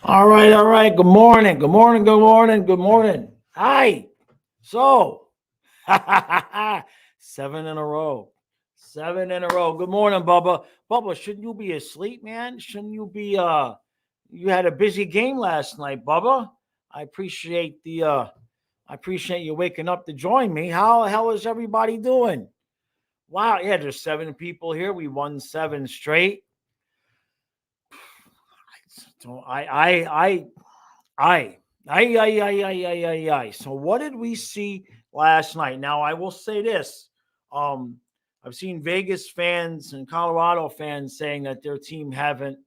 All right, all right. Good morning. Good morning. Good morning. Good morning. Hi. So, 7 in a row. 7 in a row. Good morning, Bubba. Bubba, shouldn't you be asleep, man? Shouldn't you be you had a busy game last night, Bubba. I appreciate the I appreciate you waking up to join me. How the hell is everybody doing? Wow, yeah, there's 7 people here. We won 7 straight. So I, I. So what did we see last night? Now I will say this. Um, I've seen Vegas fans and Colorado fans saying that their team hasn't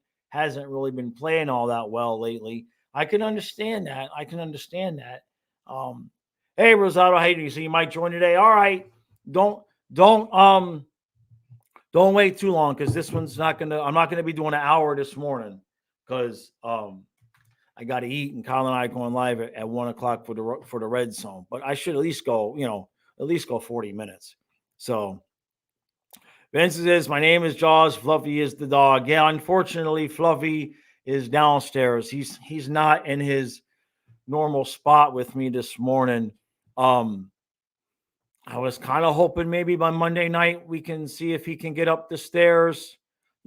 really been playing all that well lately. I can understand that. I can understand that. Um, hey Rosado, how you doing? So you might join today. All right. Don't don't um don't wait too long because this one's not gonna. I'm not gonna be doing an hour this morning because I got to eat, and Kyle and I are going live at 1 o'clock for the red zone. But I should at least go, at least go 40 minutes. So Vince says, "My name is Jaws. Fluffy is the dog." Yeah, unfortunately, Fluffy is downstairs. He's not in his normal spot with me this morning. Um, I was kind of hoping maybe by Monday night we can see if he can get up the stairs.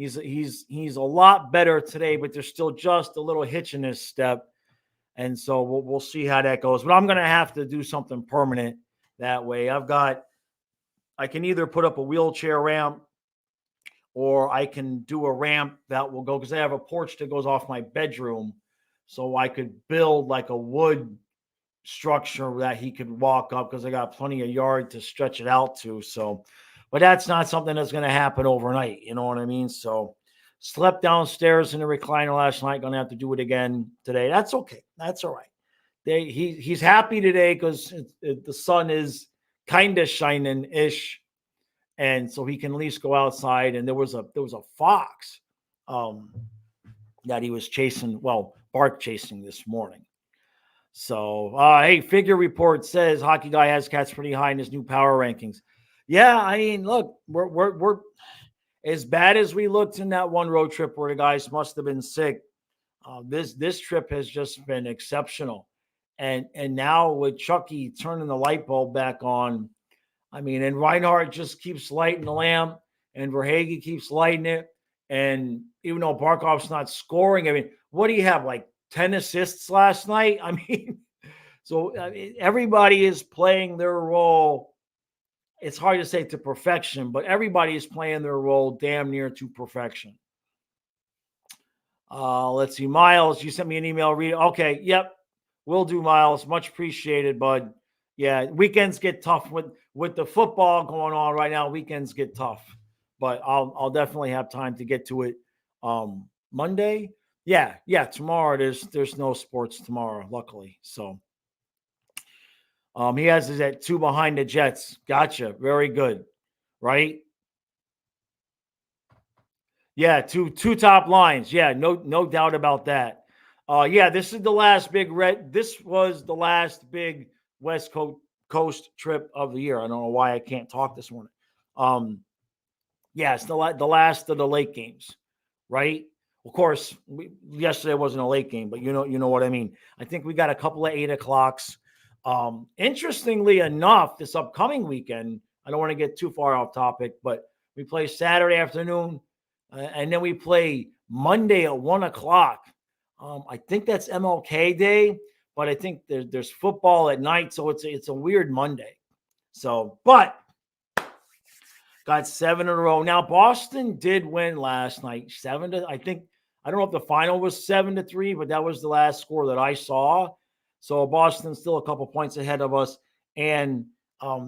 He's a lot better today, but there's still just a little hitch in his step. And so we'll see how that goes. But I'm going to have to do something permanent that way. I can either put up a wheelchair ramp or I can do a ramp that will go because I have a porch that goes off my bedroom. So I could build like a wood structure that he could walk up because I got plenty of yard to stretch it out to. So, but that's not something that's going to happen overnight. You know what I mean? So, slept downstairs in the recliner last night. Going to have to do it again today. That's okay. That's all right. He's happy today because the sun is kind of shining ish, and so he can at least go outside. And there was a fox um, that he was chasing. Well, bark chasing this morning. So, hey, figure report says hockey guy has cats pretty high in his new power rankings. Yeah, I mean, look, we're as bad as we looked in that one road trip where the guys must have been sick. This trip has just been exceptional, and now with Chucky turning the light bulb back on, I mean, and Reinhardt just keeps lighting the lamp, and Verhage keeps lighting it, and even though Barkov's not scoring, I mean, what do you have like 10 assists last night? I mean, so I mean, everybody is playing their role. It's hard to say to perfection, but everybody is playing their role damn near to perfection. Let's see, Miles, you sent me an email. Read. Okay, yep, will do, Miles. Much appreciated, bud. Yeah, weekends get tough with the football going on right now. Weekends get tough, but I'll definitely have time to get to it. Monday, yeah. Tomorrow there's no sports tomorrow, luckily. So he has his at 2 behind the Jets. Gotcha. Very good. Right? Yeah, two top lines. Yeah, no doubt about that. Yeah, this is the last big red. This was the last big West Coast trip of the year. I don't know why I can't talk this morning. Um, yeah, it's the last of the late games, right? Of course, yesterday wasn't a late game, but you know what I mean. I think we got a couple of 8 o'clocks. Interestingly enough, this upcoming weekend, I don't want to get too far off topic, but we play Saturday afternoon, and then we play Monday at 1 o'clock. I think that's MLK Day, but I think there's football at night, so it's a weird Monday. So, but got 7 in a row. Now Boston did win last night, I think. I don't know if the final was 7-3, but that was the last score that I saw. So Boston's still a couple points ahead of us, and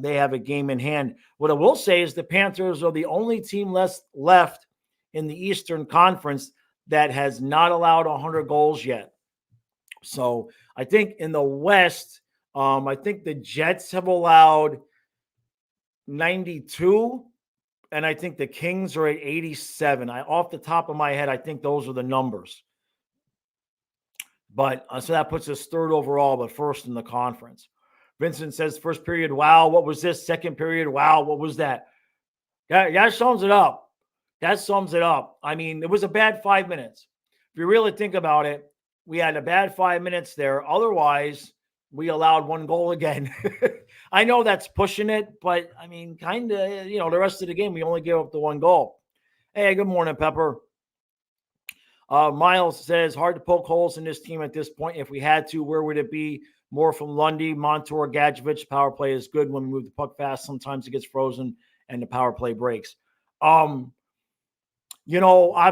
they have a game in hand. What I will say is the Panthers are the only team left in the Eastern Conference that has not allowed 100 goals yet. So I think in the West, I think the Jets have allowed 92, and I think the Kings are at 87. Off the top of my head, I think those are the numbers. But so that puts us third overall, but first in the conference. Vincent says, first period, wow, what was this? Second period, wow, what was that? That sums it up. That sums it up. I mean, it was a bad 5 minutes. If you really think about it, we had a bad 5 minutes there. Otherwise, we allowed one goal again. I know that's pushing it, but I mean, kind of, the rest of the game, we only gave up the one goal. Hey, good morning, Pepper. Miles says, hard to poke holes in this team at this point. If we had to, where would it be? More from Lundy, Montour, Gadjevich. Power play is good when we move the puck fast. Sometimes it gets frozen and the power play breaks. I've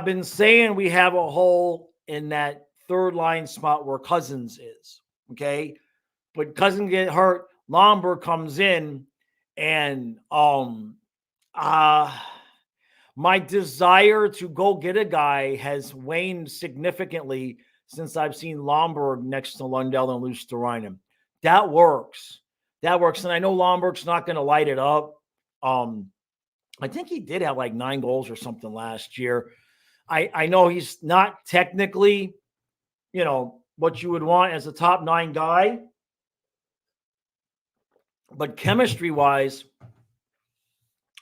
been saying we have a hole in that third line spot where Cousins is. Okay. But Cousins get hurt. Lomberg comes in, and my desire to go get a guy has waned significantly since I've seen Lomberg next to Lundell and Luosterainen. That works. And I know Lomberg's not going to light it up. I think he did have like 9 goals or something last year. I know he's not technically, what you would want as a top 9 guy. But chemistry-wise,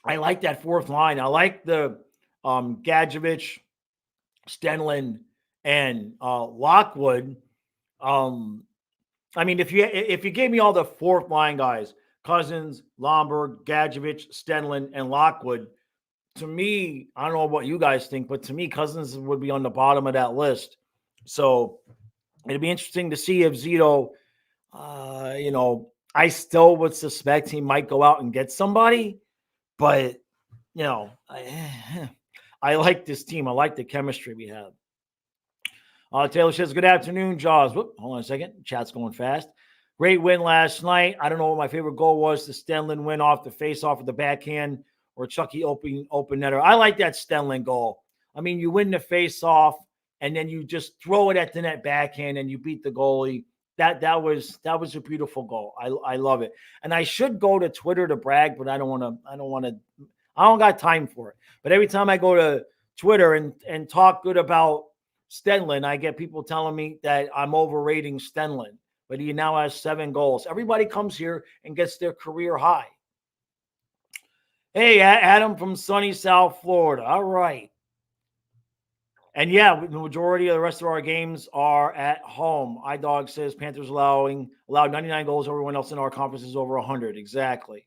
I like that fourth line. I like the Gadjevich, Stenlund, and Lockwood. If you gave me all the fourth line guys, Cousins, Lomberg, Gadjevich, Stenlund, and Lockwood, to me, I don't know what you guys think, but to me, Cousins would be on the bottom of that list. So it'd be interesting to see if Zito, I still would suspect he might go out and get somebody, but I like this team. I like the chemistry we have. Taylor says, good afternoon, Jaws. Whoop, hold on a second. Chat's going fast. Great win last night. I don't know what my favorite goal was. The Stenlund win off the face-off of the backhand or Chucky open netter. I like that Stenlund goal. I mean, you win the face-off, and then you just throw it at the net backhand, and you beat the goalie. That was a beautiful goal. I love it. And I should go to Twitter to brag, but I don't got time for it. But every time I go to Twitter and talk good about Stenlund, I get people telling me that I'm overrating Stenlund, but he now has 7 goals. Everybody comes here and gets their career high. Hey, Adam from sunny South Florida. All right. And yeah, the majority of the rest of our games are at home. iDog says Panthers allowed 99 goals. Everyone else in our conference is over 100. Exactly.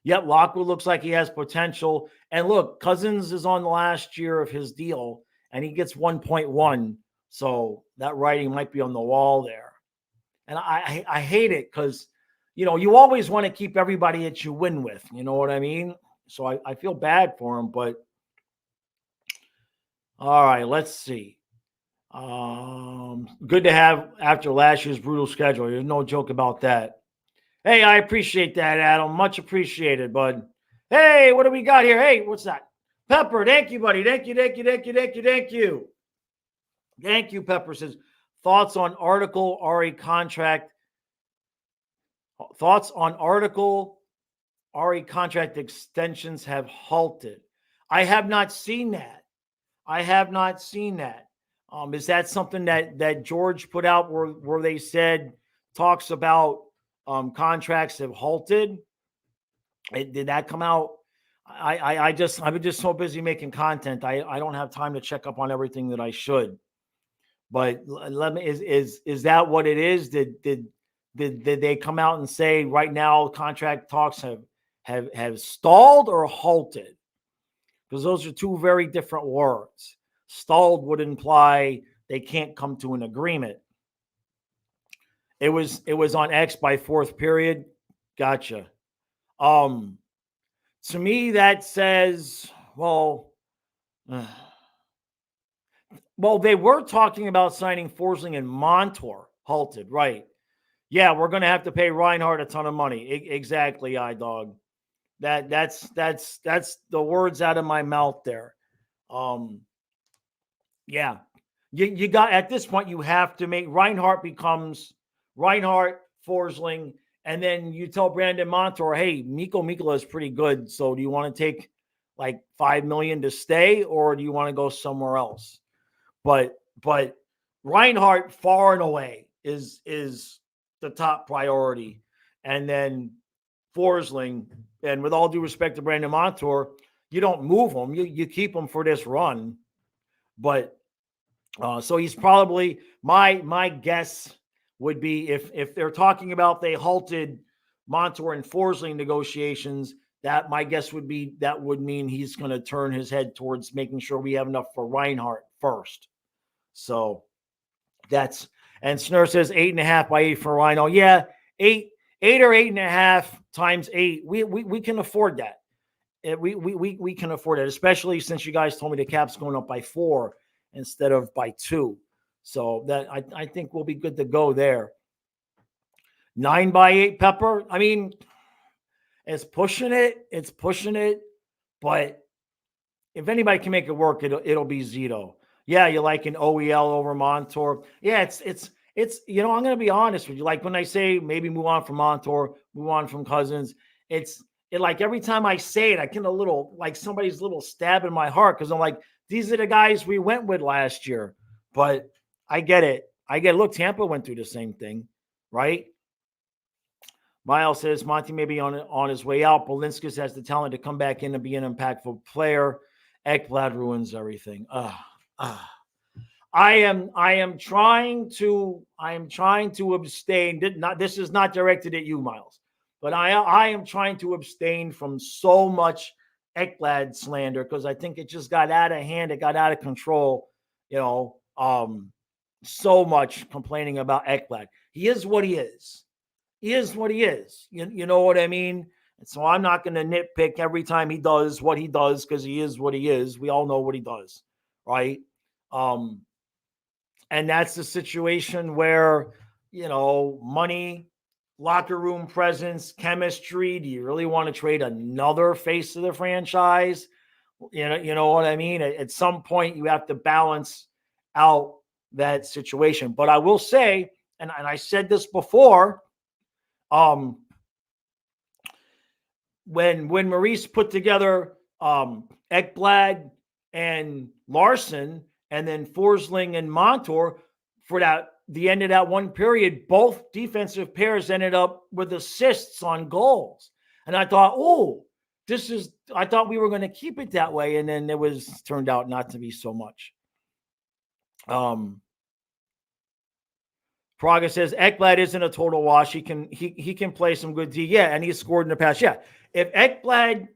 Yep, Lockwood looks like he has potential. And look, Cousins is on the last year of his deal, and he gets 1.1. So that writing might be on the wall there. And I hate it because, you always want to keep everybody that you win with. You know what I mean? So I feel bad for him, but all right, let's see. Good to have after last year's brutal schedule. There's no joke about that. Hey, I appreciate that, Adam. Much appreciated, bud. Hey, what do we got here? Hey, what's that? Pepper, thank you, buddy. Thank you. Thank you, Pepper says, thoughts on article Ari contract. Thoughts on article Ari contract extensions have halted. I have not seen that. Is that something that George put out where they said talks about contracts have halted? Did that come out? I've been just so busy making content. I don't have time to check up on everything that I should. But let me is that what it is? Did they come out and say right now contract talks have stalled or halted? Because those are two very different words. Stalled would imply they can't come to an agreement. It was on X by 4th period. Gotcha. To me, that says, they were talking about signing Forsling and Montour. Halted, right? Yeah, we're going to have to pay Reinhardt a ton of money. Exactly, iDog. That's the words out of my mouth there. Yeah, you got at this point you have to make Reinhardt becomes Reinhardt, Forsling, and then you tell Brandon Montour, hey, Mikkola is pretty good. So do you want to take like $5 million to stay, or do you want to go somewhere else? But Reinhardt far and away is the top priority, and then Forsling. And with all due respect to Brandon Montour, you don't move him. You keep him for this run. But So he's probably my guess would be if they're talking about they halted Montour and Forsling negotiations, that my guess would be that would mean he's going to turn his head towards making sure we have enough for Reinhart first. So that's and Snur says 8.5 by 8 for Rhino. Yeah, 8 or 8.5 times 8. We can afford that. We can afford it, especially since you guys told me the cap's going up by 4 instead of by 2. So that I think we'll be good to go there. 9 by 8 Pepper. I mean, it's pushing it. It's pushing it. But if anybody can make it work, it'll be Zito. Yeah, you like an OEL over Montour. Yeah, it's I'm going to be honest with you. Like when I say maybe move on from Montour, move on from Cousins, it like every time I say it, I get a little like somebody's little stab in my heart because I'm like, these are the guys we went with last year. But I get it. Look, Tampa went through the same thing, right? Miles says Monty may be on his way out. Polinskas has the talent to come back in and be an impactful player. Ekblad ruins everything. I am trying to abstain. This is not directed at you, Miles, but I am trying to abstain from so much Ekblad slander because I think it just got out of hand. It got out of control. So much complaining about Ekblad. He is what he is. He is what he is. You know what I mean? And so I'm not going to nitpick every time he does what he does because he is what he is. We all know what he does, right? And that's the situation where, money, locker room presence, chemistry. Do you really want to trade another face of the franchise? You know what I mean? At some point, you have to balance out that situation. But I will say, and I said this before, when Maurice put together Ekblad and Larson, and then Forsling and Montour for the end of that one period, both defensive pairs ended up with assists on goals. And I thought, I thought we were going to keep it that way. And then turned out not to be so much. Praga says Ekblad isn't a total wash. He can play some good D. Yeah, and he's scored in the past. Yeah. If Ekblad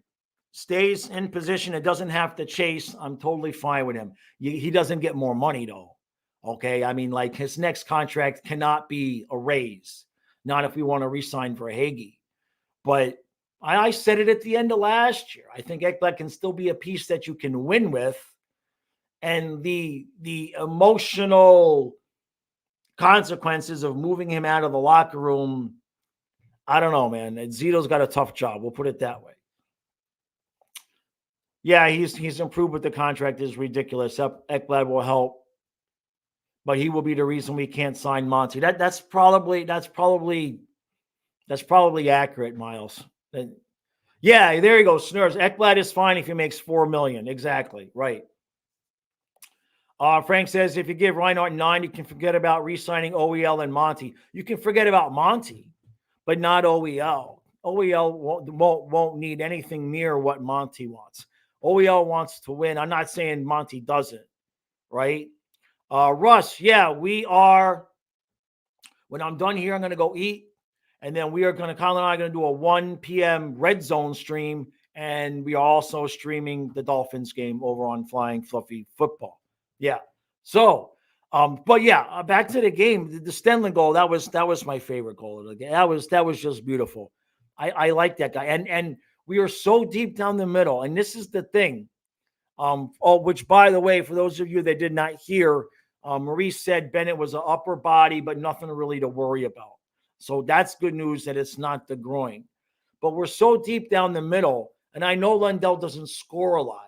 stays in position and doesn't have to chase, I'm totally fine with him. He doesn't get more money, though. Okay? I mean, like, his next contract cannot be a raise. Not if we want to re-sign for Hagee. But I said it at the end of last year. I think Ekblad can still be a piece that you can win with. And the emotional consequences of moving him out of the locker room, I don't know, man. Zito's got a tough job. We'll put it that way. Yeah, he's improved, but the contract is ridiculous. Ekblad will help, but he will be the reason we can't sign Monty. That's probably accurate, Miles. Yeah, there you go, Snurs. Ekblad is fine if he makes $4 million. Exactly, right. Frank says if you give Reinhart 9, you can forget about re-signing OEL and Monty. You can forget about Monty, but not OEL. OEL won't need anything near what Monty wants. OEL wants to win. I'm not saying Monty doesn't, right? Russ, yeah, we are. When I'm done here, I'm going to go eat. And then Colin and I are going to do a 1 p.m. Red Zone stream. And we are also streaming the Dolphins game over on Flying Fluffy Football. Yeah. So, but yeah, back to the game. The Stenlin goal, that was my favorite goal of the game. That was just beautiful. I like that guy. And we are so deep down the middle. And this is the thing. Which, by the way, for those of you that did not hear, Maurice said Bennett was an upper body, but nothing really to worry about. So that's good news that it's not the groin. But we're so deep down the middle. And I know Lundell doesn't score a lot,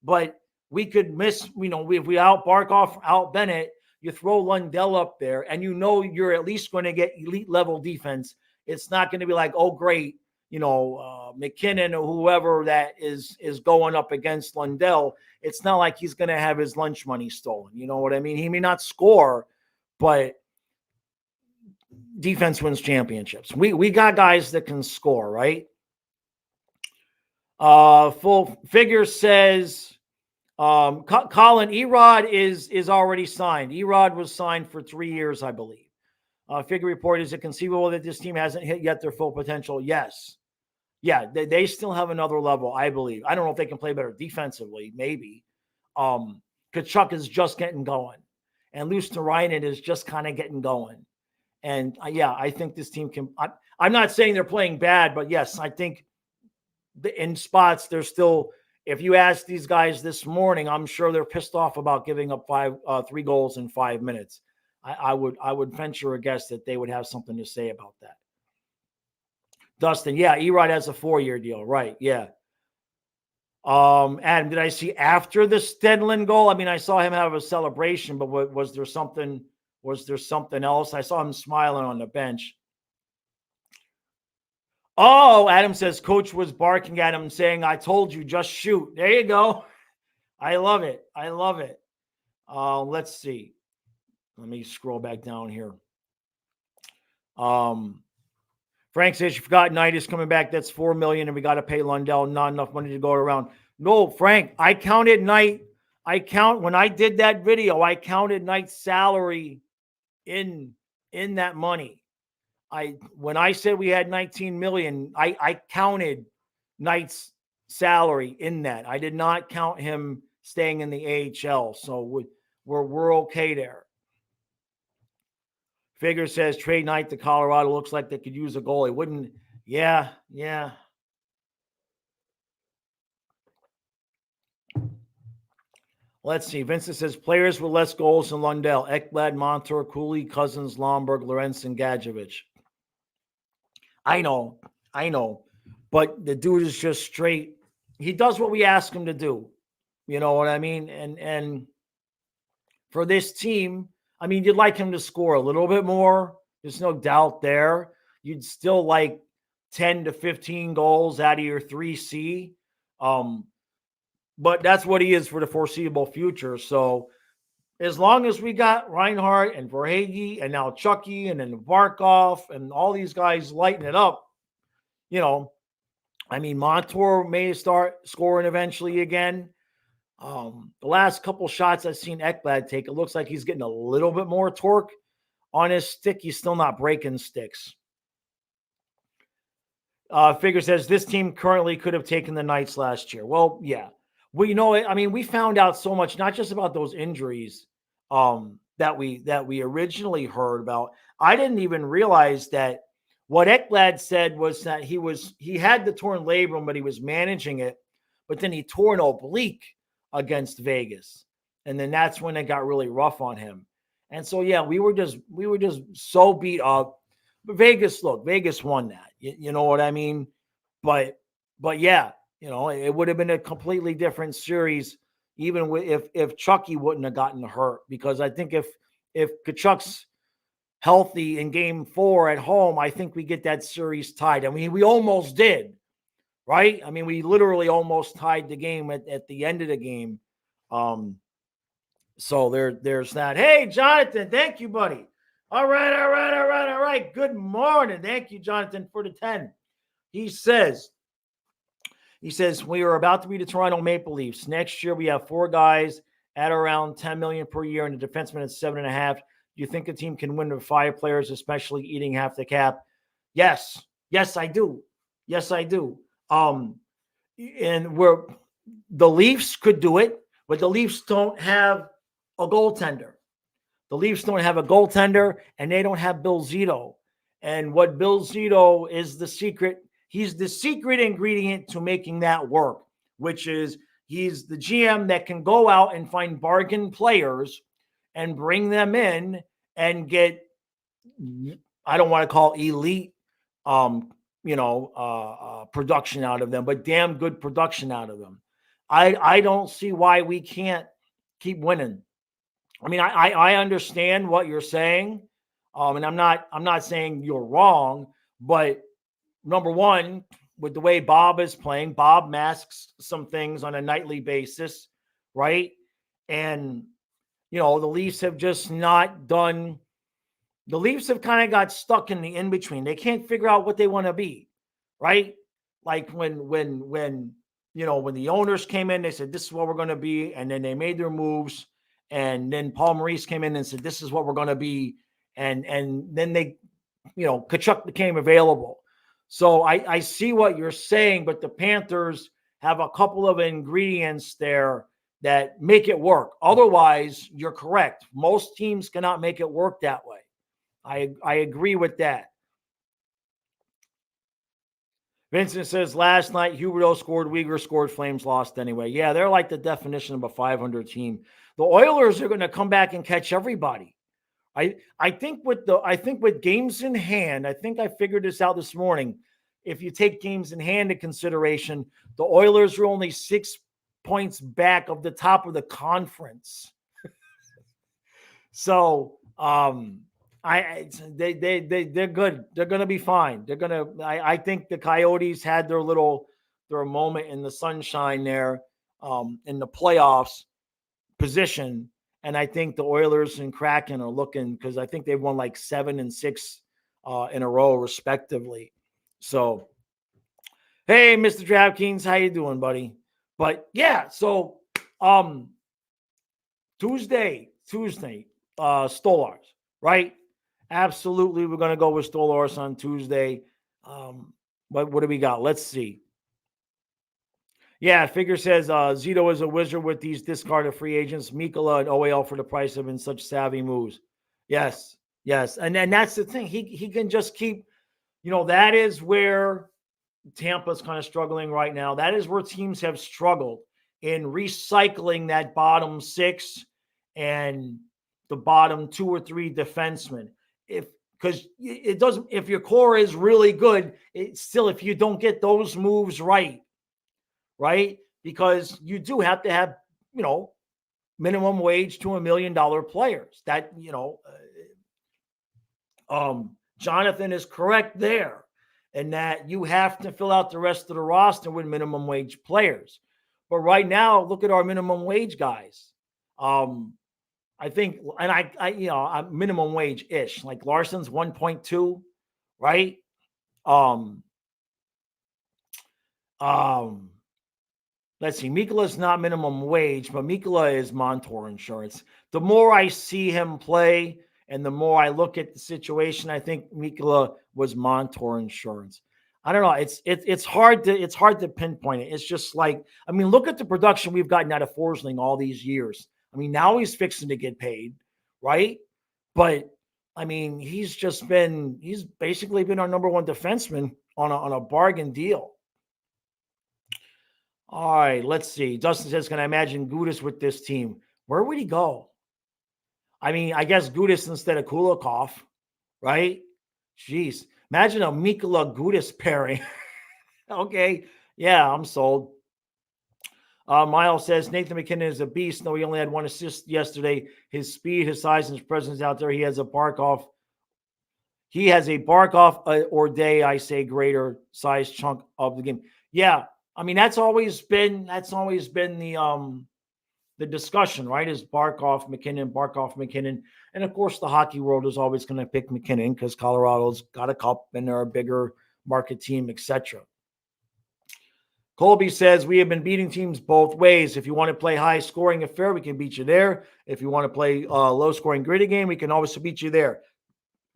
but we could miss, if we out Barkov, out Bennett, you throw Lundell up there and you're at least going to get elite level defense. It's not going to be like, oh, great, McKinnon or whoever that is going up against Lundell. It's not like he's going to have his lunch money stolen. You know what I mean? He may not score, but defense wins championships. We got guys that can score, right? Full Figure says Colin, Erod is already signed. Erod was signed for 3 years, I believe. Figure report, is it conceivable that this team hasn't hit yet their full potential? Yes. Yeah, they still have another level, I believe. I don't know if they can play better defensively, maybe. Kachuk is just getting going. And Luosterainen is just kind of getting going. And yeah, I think this team can. I'm not saying they're playing bad, but yes, I think in spots they're still. If you ask these guys this morning, I'm sure they're pissed off about giving up 3 goals in 5 minutes. I would venture a guess that they would have something to say about that. Dustin, yeah, Erod has a 4-year deal, right? Yeah. Adam, did I see after the Stedland goal? I mean, I saw him have a celebration, but was there something? Was there something else? I saw him smiling on the bench. Oh, Adam says coach was barking at him saying, I told you, just shoot. There you go. I love it. I love it. Let's see. Let me scroll back down here. Frank says, you forgot Knight is coming back. That's $4 million, and we got to pay Lundell. Not enough money to go around. No, Frank, I counted Knight. When I did that video, I counted Knight's salary in that money. When I said we had 19 million, I counted Knight's salary in that. I did not count him staying in the AHL. So we're okay there. Figure says trade Knight to Colorado. Looks like they could use a goalie. Wouldn't? Yeah. Let's see. Vincent says players with less goals than Lundell: Ekblad, Montour, Cooley, Cousins, Lomberg, Lorenz, and Gadjevich. I know. But the dude is just straight. He does what we ask him to do. You know what I mean? And for this team, I mean, you'd like him to score a little bit more. There's no doubt there. You'd still like 10 to 15 goals out of your 3C. But that's what he is for the foreseeable future. So as long as we got Reinhardt and Verhage and now Chucky and then Barkov and all these guys lighting it up, you know, I mean, Montour may start scoring eventually again. The last couple shots I've seen Ekblad take, it looks like he's getting a little bit more torque on his stick. He's still not breaking sticks. Figure says this team currently could have taken the Knights last year. Well, yeah. We know it. I mean, we found out so much, not just about those injuries that we originally heard about. I didn't even realize that what Ekblad said was that he had the torn labrum, but he was managing it. But then he tore an oblique against Vegas, and then that's when it got really rough on him. And so yeah, we were just so beat up. But Vegas won that. You know what I mean? But yeah. You know, it would have been a completely different series, even if Chucky wouldn't have gotten hurt. Because I think if Kachuk's healthy in Game 4 at home, I think we get that series tied. I mean, we almost did, right? I mean, we literally almost tied the game at the end of the game. So there's that. Hey, Jonathan, thank you, buddy. All right. Good morning. Thank you, Jonathan, for the 10. He says, we are about to be the Toronto Maple Leafs. Next year, we have 4 guys at around $10 million per year and a defenseman at $7.5. Do you think the team can win with 5 players, especially eating half the cap? Yes, I do. And the Leafs could do it, but the Leafs don't have a goaltender. And they don't have Bill Zito. And what Bill Zito is the secret. He's the secret ingredient to making that work, which is he's the GM that can go out and find bargain players and bring them in and get, I don't want to call elite, production out of them, but damn good production out of them. I don't see why we can't keep winning. I mean, I understand what you're saying, and I'm not saying you're wrong, but number one, with the way Bob is playing, Bob masks some things on a nightly basis, right? And, the Leafs have just not done – the Leafs have kind of got stuck in the in-between. They can't figure out what they want to be, right? Like when when the owners came in, they said, this is what we're going to be. And then they made their moves. And then Paul Maurice came in and said, this is what we're going to be. And then they, Kachuk became available. So I see what you're saying, but the Panthers have a couple of ingredients there that make it work. Otherwise, you're correct. Most teams cannot make it work that way. I agree with that. Vincent says, last night, Huberdeau scored, Weegar scored, Flames lost anyway. Yeah, they're like the definition of a 500 team. The Oilers are going to come back and catch everybody. I think with games in hand, I think I figured this out this morning. If you take games in hand into consideration, the Oilers are only 6 points back of the top of the conference. So they're good. They're going to be fine. I think the Coyotes had their moment in the sunshine there in the playoffs position. And I think the Oilers and Kraken are looking, because I think they've won like 7 and 6 in a row, respectively. So, hey, Mr. DraftKings, how you doing, buddy? But yeah, so Tuesday, Stolars, right? Absolutely, we're going to go with Stolars on Tuesday. What do we got? Let's see. Yeah, Figure says Zito is a wizard with these discarded free agents. Mikkola and OAL for the price have been such savvy moves. Yes. And that's the thing. He can just keep, that is where Tampa's kind of struggling right now. That is where teams have struggled in recycling that bottom 6 and the bottom 2 or 3 defensemen. Because it doesn't, if your core is really good, it's still, if you don't get those moves right? Because you do have to have, minimum wage to $1 million players. That, Jonathan is correct there, and that you have to fill out the rest of the roster with minimum wage players. But right now, look at our minimum wage guys. I think, and I'm minimum wage ish. Like Larson's 1.2, right? Let's see. Mikkola's not minimum wage, but Mikkola is Montour insurance. The more I see him play and the more I look at the situation, I think Mikkola was Montour insurance. I don't know. It's hard to pinpoint it. It's just like, look at the production we've gotten out of Forsling all these years. Now he's fixing to get paid, right? But he's basically been our number one defenseman on a bargain deal. All right, let's see. Dustin says, can I imagine Gudas with this team? Where would he go? I guess Gudas instead of Kulikov, right? Jeez. Imagine a Mikkola Gudas pairing. Okay. Yeah, I'm sold. Miles says, Nathan MacKinnon is a beast. No, he only had 1 assist yesterday. His speed, his size, and his presence out there. He has a Barkov or day, I say, greater size chunk of the game. Yeah. That's always been the discussion, right? Is Barkov, McKinnon. And of course, the hockey world is always going to pick McKinnon because Colorado's got a cup and they're a bigger market team, etc. Colby says, we have been beating teams both ways. If you want to play high scoring affair, we can beat you there. If you want to play low scoring gritty game, we can always beat you there.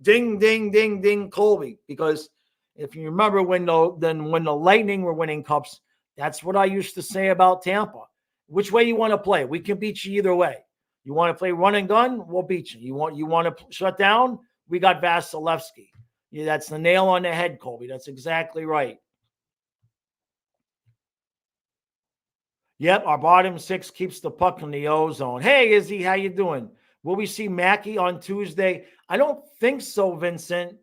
Ding, ding, ding, ding, Colby. Because if you remember when the Lightning were winning cups, that's what I used to say about Tampa. Which way you want to play? We can beat you either way. You want to play run and gun? We'll beat you. You want to shut down? We got Vasilevsky. Yeah, that's the nail on the head, Colby. That's exactly right. Yep, our bottom 6 keeps the puck in the O-zone. Hey, Izzy, how you doing? Will we see Mackey on Tuesday? I don't think so, Vincent.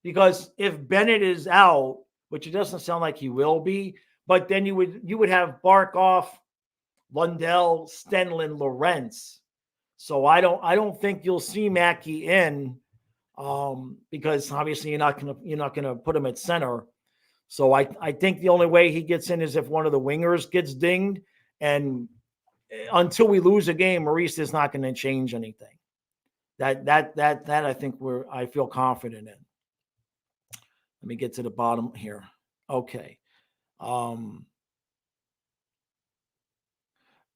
Because if Bennett is out, which it doesn't sound like he will be, but then you would have Barkov, Lundell, Stenlin, Lorentz. So I don't think you'll see Mackey in, because obviously you're not gonna put him at center. So I think the only way he gets in is if one of the wingers gets dinged, and until we lose a game, Maurice is not going to change anything. That I think I feel confident in. Let me get to the bottom here. Okay.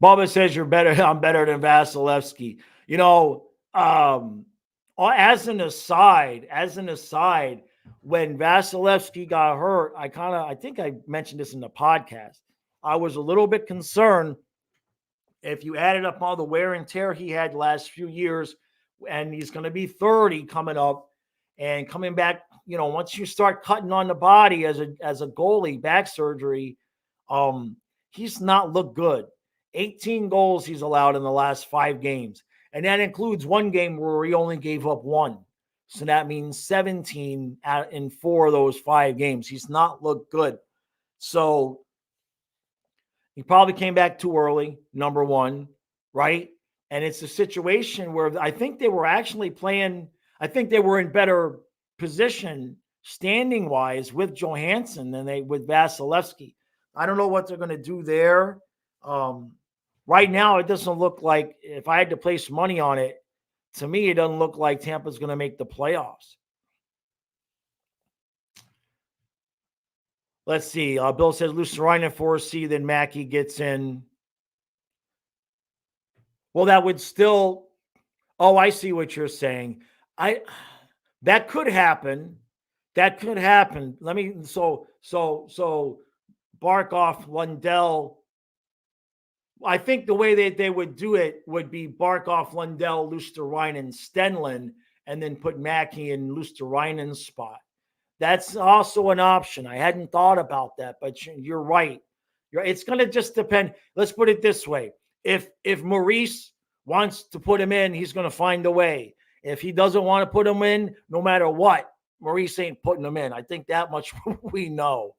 Bubba says you're better. I'm better than Vasilevsky. You know, as an aside, when Vasilevsky got hurt, I think I mentioned this in the podcast. I was a little bit concerned if you added up all the wear and tear he had the last few years, and he's going to be 30 coming up and coming back. You know, once you start cutting on the body as a goalie, back surgery, he's not looked good. 18 goals he's allowed in the last 5 games. And that includes one game where he only gave up 1. So that means 17 in 4 of those 5 games. He's not looked good. So he probably came back too early, number one, right? And it's a situation where I think they were actually playing, I think they were in better position standing-wise with Johansson than they with Vasilevsky. I don't know what they're going to do there. Right now, it doesn't look like, if I had to place money on it, to me, it doesn't look like Tampa's going to make the playoffs. Let's see. Bill says Lucerine 4C, then Mackey gets in. Well, that would still. Oh, I see what you're saying. That could happen. That could happen. Let me. So Barkov, Lundell. I think the way they would do it would be Barkov, Lundell, Lusterinen, Stenlund, and then put Mackey in Lusterinen's spot. That's also an option. I hadn't thought about that, but you're right. It's going to just depend. Let's put it this way. If Maurice wants to put him in, he's going to find a way. If he doesn't want to put him in, no matter what, Maurice ain't putting him in. I think that much we know.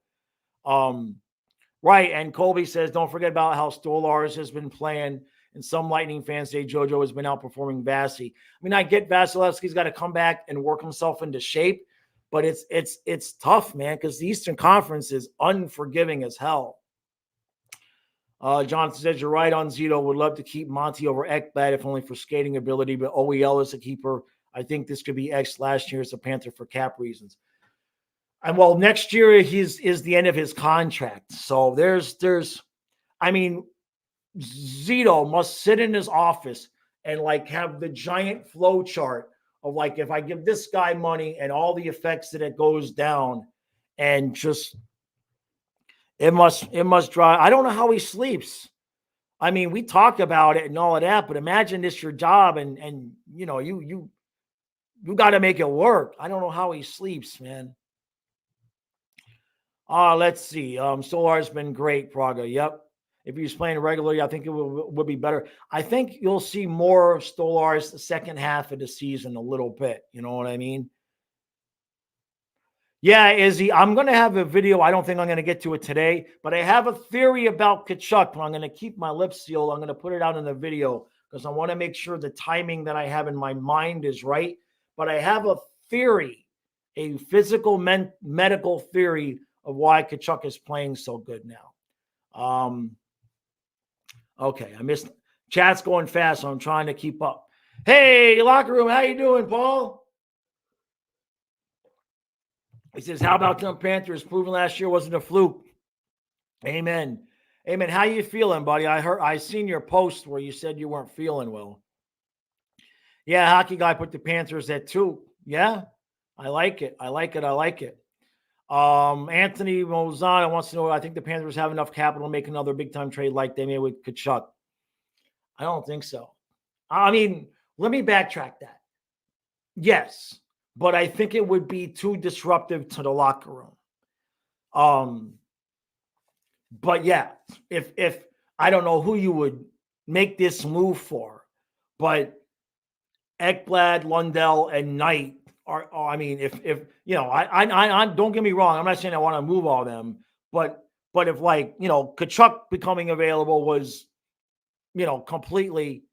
Right, and Colby says, don't forget about how Stolarz has been playing, and some Lightning fans say JoJo has been outperforming Vasi. I mean, I get Vasilevsky's got to come back and work himself into shape, but it's tough, man, because the Eastern Conference is unforgiving as hell. Johnson says, you're right on Zito. Would love to keep Monty over Ekblad, if only for skating ability, but OEL is a keeper. I think this could be X last year as a Panther for cap reasons. And well, next year is the end of his contract. So I mean, Zito must sit in his office and like have the giant flow chart of like, if I give this guy money and all the effects that it goes down, and just it must drive. I don't know how he sleeps. I mean, we talk about it and all of that, but imagine this your job, and you know, you got to make it work. I don't know how he sleeps, man. Let's see. Stolar's been great, Praga. Yep. If he was playing regularly, I think it would be better. I think you'll see more Stolarz the second half of the season a little bit. You know what I mean? Yeah, Izzy, I'm going to have a video. I don't think I'm going to get to it today, but I have a theory about Tkachuk, but I'm going to keep my lips sealed. I'm going to put it out in the video because I want to make sure the timing that I have in my mind is right. But I have a theory, a physical medical theory of why Tkachuk is playing so good now. Okay, I missed. Chat's going fast, so I'm trying to keep up. Hey, locker room, how you doing, Paul? He says, how about them Panthers? Proven last year wasn't a fluke. Amen. Amen. How you feeling, buddy? I seen your post where you said you weren't feeling well. Yeah, hockey guy put the Panthers at 2. Yeah, I like it. Anthony Mozana wants to know, I think the Panthers have enough capital to make another big-time trade like they made with Tkachuk. I don't think so. I mean, let me backtrack that. Yes, but I think it would be too disruptive to the locker room. But yeah, if I don't know who you would make this move for, but Ekblad, Lundell, and Knight are, I mean, if you know, I don't get me wrong, I'm not saying I want to move all of them, but if, like, you know, Tkachuk becoming available was, you know, completely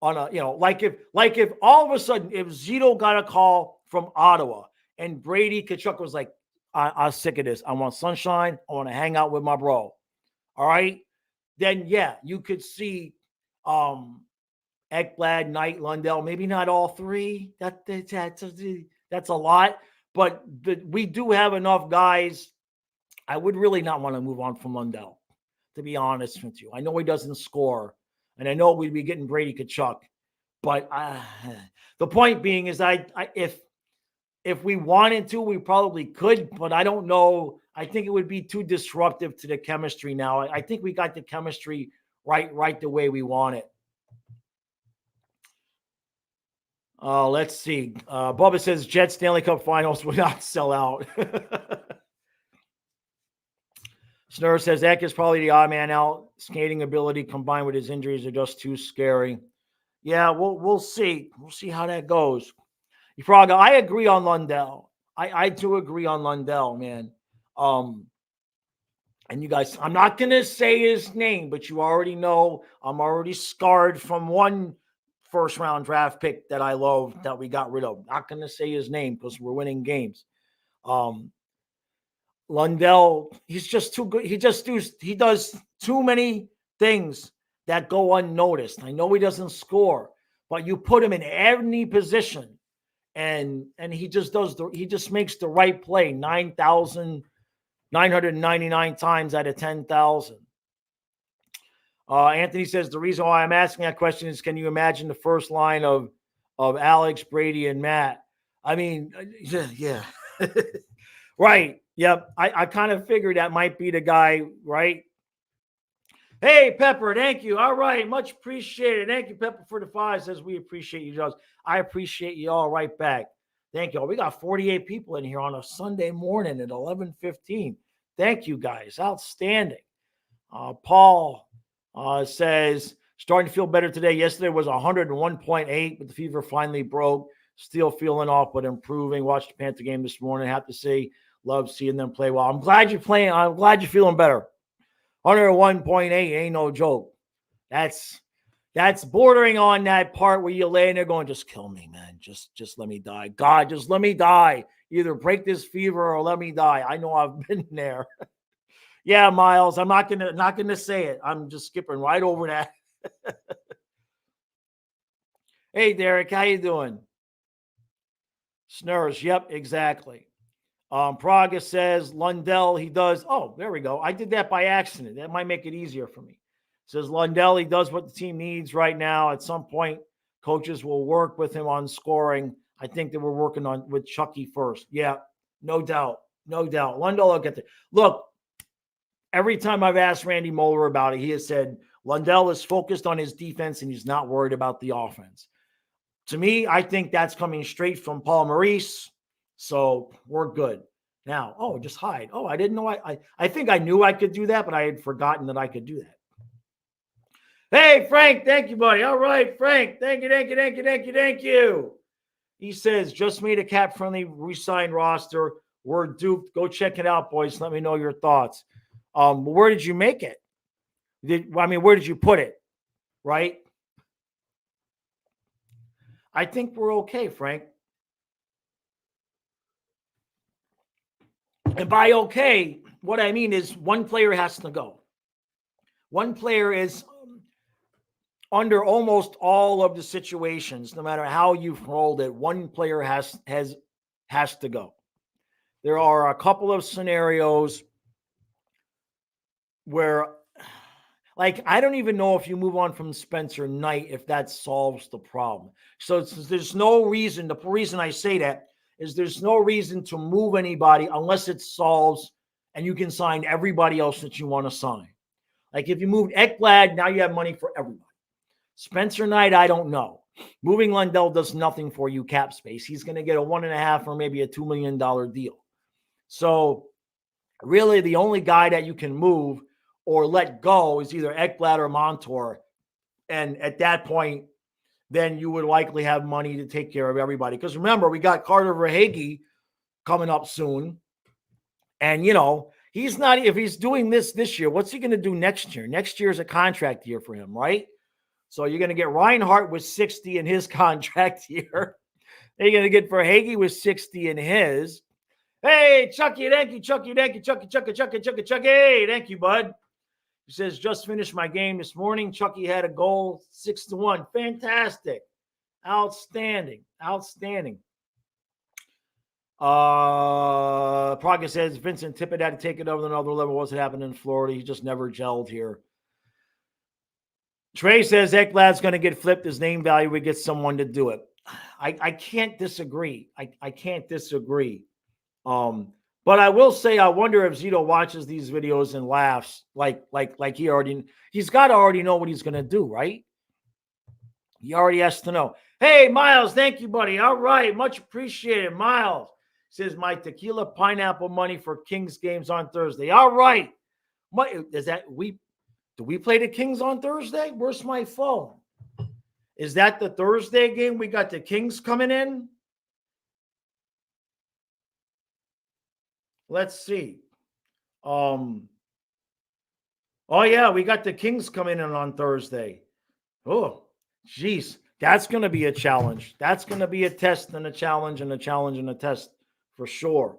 on a, you know, like if all of a sudden, if Zito got a call from Ottawa and Brady Tkachuk was like, I'm sick of this. I want sunshine. I want to hang out with my bro. All right. Then yeah, you could see Ekblad, Knight, Lundell, maybe not all 3. That's a lot, but we do have enough guys. I would really not want to move on from Lundell, to be honest with you. I know he doesn't score, And I know we'd be getting Brady Tkachuk. But the point being is if we wanted to, we probably could, but I don't know. I think it would be too disruptive to the chemistry now. I think we got the chemistry right the way we want it. Let's see. Bubba says Jets Stanley Cup Finals would not sell out. Snur says Eck is probably the odd man out. Skating ability combined with his injuries are just too scary. Yeah, we'll see. We'll see how that goes. Fraga, I agree on Lundell. I do agree on Lundell, man. And you guys, I'm not going to say his name, but you already know I'm already scarred from one first-round draft pick that I love that we got rid of. Not going to say his name because we're winning games. Lundell, he's just too good. He does too many things that go unnoticed. I know he doesn't score, but you put him in any position, and he just makes the right play 9,999 times out of 10,000. Anthony says the reason why I'm asking that question is, can you imagine the first line of Alex, Brady, and Matt? I mean, yeah. Right. Yep. I kind of figured that might be the guy, right? Hey, Pepper, thank you. All right. Much appreciated. Thank you, Pepper, for the 5. Says we appreciate you, Jones. I appreciate you all right back. Thank you all. We got 48 people in here on a Sunday morning at 11:15. Thank you, guys. Outstanding. Paul says, starting to feel better today. Yesterday was 101.8, but the fever finally broke. Still feeling off, but improving. Watched the Panther game this morning. Have to say, love seeing them play well. I'm glad you're playing. I'm glad you're feeling better. 101.8 ain't no joke. That's bordering on that part where you're laying there going, just kill me, man. Just let me die. God, just let me die. Either break this fever or let me die. I know I've been there. Yeah, Miles, I'm not gonna say it. I'm just skipping right over that. Hey, Derek, how you doing? Snurs, yep, exactly. Praga says Lundell, he does. Oh, there we go. I did that by accident. That might make it easier for me. Says Lundell, he does what the team needs right now. At some point, coaches will work with him on scoring. I think that we're working on with Chucky first. Yeah, no doubt. No doubt. Lundell will get there. Look, every time I've asked Randy Moeller about it, he has said Lundell is focused on his defense and he's not worried about the offense. To me, I think that's coming straight from Paul Maurice. So we're good. Now, just hide. I didn't know. I think I knew I could do that, but I had forgotten that I could do that. Hey, Frank, thank you, buddy. All right, Frank, thank you. He says, just made a cap-friendly re-signed roster. We're duped. Go check it out, boys. Let me know your thoughts. Where did you make it? Where did you put it? Right? I think we're okay, Frank. And by okay, what I mean is one player has to go. One player is under almost all of the situations, no matter how you've rolled it, one player has to go. There are a couple of scenarios where, like, I don't even know if you move on from Spencer Knight, if that solves the problem. So there's no reason. The reason I say that is there's no reason to move anybody unless it solves and you can sign everybody else that you want to sign. Like if you moved Ekblad, now you have money for everybody. Spencer Knight, I don't know. Moving Lundell does nothing for you cap space. He's going to get a $1.5 or maybe a $2 million deal. So really the only guy that you can move or let go is either Ekblad or Montour. And at that point, then you would likely have money to take care of everybody. Because remember, we got Carter Verhaeghe coming up soon. And, he's not, if he's doing this year, what's he going to do next year? Next year is a contract year for him, right? So you're going to get Reinhart with 60 in his contract year. Then you're going to get Verhaeghe with 60 in his. Hey, Chucky, thank you, Chucky. Hey, thank you, bud. He says, just finished my game this morning. Chucky had a goal, 6-1. Fantastic. Outstanding. Praga says, Vincent Tippett had to take it over another level. What's happening in Florida? He just never gelled here. Trey says Ekblad's going to get flipped. His name value would get someone to do it. I can't disagree. I can't disagree. But I will say, I wonder if Zito watches these videos and laughs like he's got to already know what he's going to do, right? He already has to know. Hey, Miles, thank you, buddy. All right, much appreciated. Miles says my tequila pineapple money for Kings games on Thursday. All right. Do we play the Kings on Thursday? Where's my phone? Is that the Thursday game? We got the Kings coming in. Let's see. Oh yeah, we got the Kings coming in on Thursday. Oh, geez. That's going to be a challenge. That's going to be a test and a challenge and a challenge and a test for sure.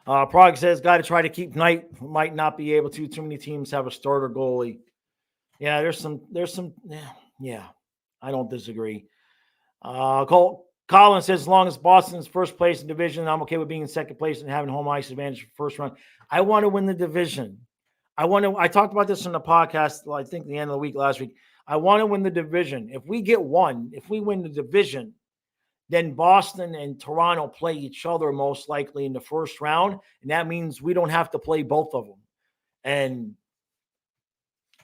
Prague says, got to try to keep Knight. Might not be able to. Too many teams have a starter goalie. Yeah, there's some, yeah, I don't disagree. Colin says, as long as Boston's first place in division, I'm okay with being in second place and having home ice advantage for first round. I want to win the division. I talked about this in the podcast, I think the end of the week last week. I want to win the division. If we win the division, then Boston and Toronto play each other most likely in the first round. And that means we don't have to play both of them. And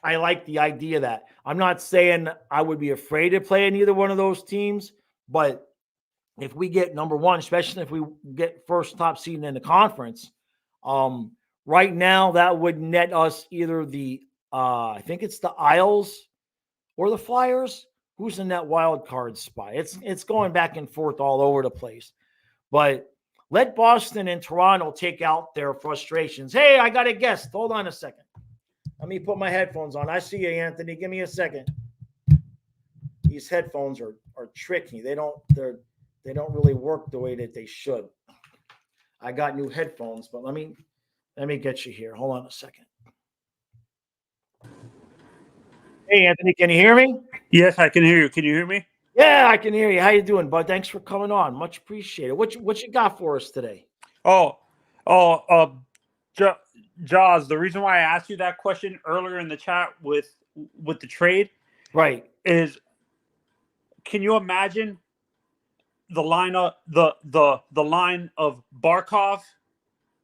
I like the idea of that. I'm not saying I would be afraid to play in either one of those teams, but if we get number one, especially if we get first top seed in the conference, right now that would net us either the I think it's the Isles or the Flyers. Who's in that wild card spot? It's going back and forth all over the place. But let Boston and Toronto take out their frustrations. Hey, I got a guest. Hold on a second. Let me put my headphones on. I see you, Anthony. Give me a second. These headphones are tricky. They don't really work the way that they should. I got new headphones, but let me get you here. Hold on a second. Hey, Anthony, can you hear me? Yes, I can hear you. Can you hear me? Yeah, I can hear you. How you doing, bud? Thanks for coming on. Much appreciated. What you got for us today? Jaws, the reason why I asked you that question earlier in the chat with the trade, right, is can you imagine the line of the line of Barkov,